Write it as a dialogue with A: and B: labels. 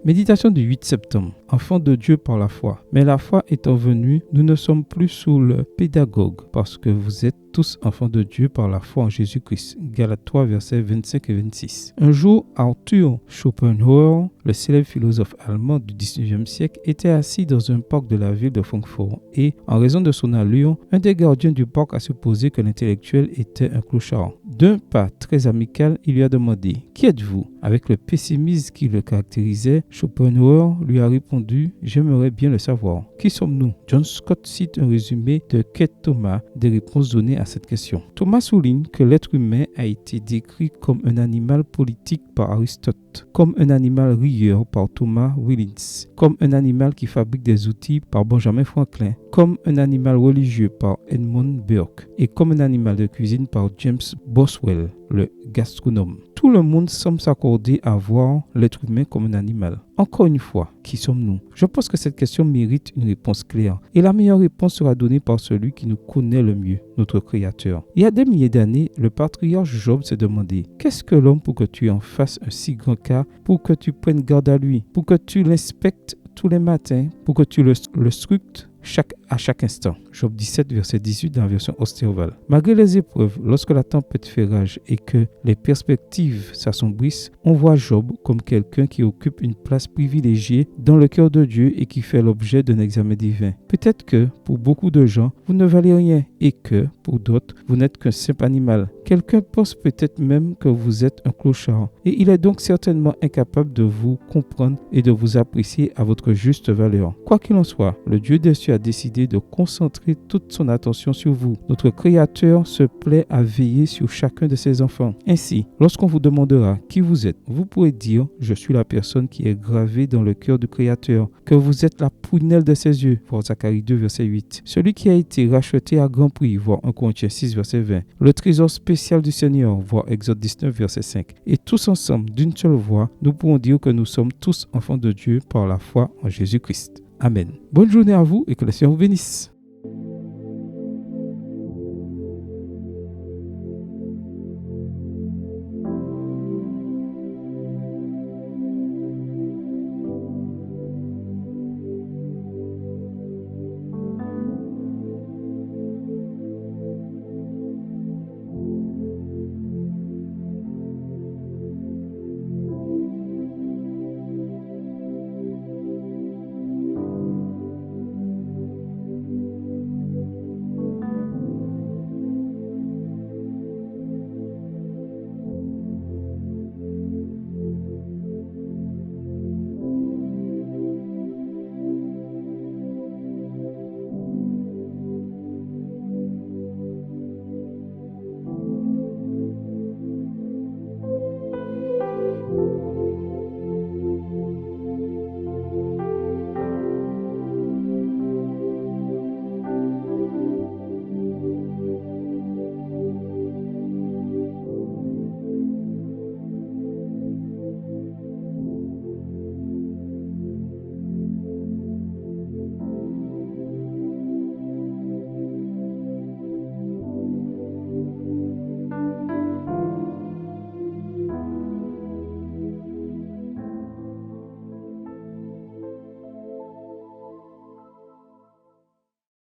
A: Méditation du 8 septembre. Enfants de Dieu par la foi. Mais la foi étant venue, nous ne sommes plus sous le pédagogue, parce que vous êtes tous enfants de Dieu par la foi en Jésus-Christ. Galates 3, versets 25 et 26. Un jour, Arthur Schopenhauer, le célèbre philosophe allemand du 19e siècle, était assis dans un parc de la ville de Francfort et, en raison de son allure, un des gardiens du parc a supposé que l'intellectuel était un clochard. D'un pas très amical, il lui a demandé « Qui êtes-vous » Avec le pessimisme qui le caractérisait, Schopenhauer lui a répondu « J'aimerais bien le savoir. Qui sommes-nous » John Scott cite un résumé de Keith Thomas des réponses données à cette question. Thomas souligne que l'être humain a été décrit comme un animal politique par Aristote, comme un animal rieur par Thomas Willins, comme un animal qui fabrique des outils par Benjamin Franklin, comme un animal religieux par Edmund Burke et comme un animal de cuisine par James Boswell, le gastronome. Tout le monde semble s'accorder à voir l'être humain comme un animal. Encore une fois, qui sommes-nous? Je pense que cette question mérite une réponse claire. Et la meilleure réponse sera donnée par celui qui nous connaît le mieux, notre Créateur. Il y a des milliers d'années, le patriarche Job s'est demandé « Qu'est-ce que l'homme pour que tu en fasses un si grand cas, pour que tu prennes garde à lui, pour que tu l'inspectes tous les matins, pour que tu le scrutes à chaque instant. » Job 17, verset 18 dans la version Osterval. Malgré les épreuves, lorsque la tempête fait rage et que les perspectives s'assombrissent, on voit Job comme quelqu'un qui occupe une place privilégiée dans le cœur de Dieu et qui fait l'objet d'un examen divin. Peut-être que, pour beaucoup de gens, vous ne valez rien et que, pour d'autres, vous n'êtes qu'un simple animal. Quelqu'un pense peut-être même que vous êtes un clochard et il est donc certainement incapable de vous comprendre et de vous apprécier à votre juste valeur. Quoi qu'il en soit, le Dieu des cieux a décidé de concentrer toute son attention sur vous. Notre Créateur se plaît à veiller sur chacun de ses enfants. Ainsi, lorsqu'on vous demandera qui vous êtes, vous pourrez dire « Je suis la personne qui est gravée dans le cœur du Créateur, que vous êtes la prunelle de ses yeux » voir Zacharie 2, verset 8. Celui qui a été racheté à grand prix, voir 1 Corinthiens 6, verset 20. Le trésor spécial du Seigneur, voir Exode 19, verset 5. Et tous ensemble, d'une seule voix, nous pourrons dire que nous sommes tous enfants de Dieu par la foi en Jésus-Christ. Amen. Bonne journée à vous et que le Seigneur vous bénisse.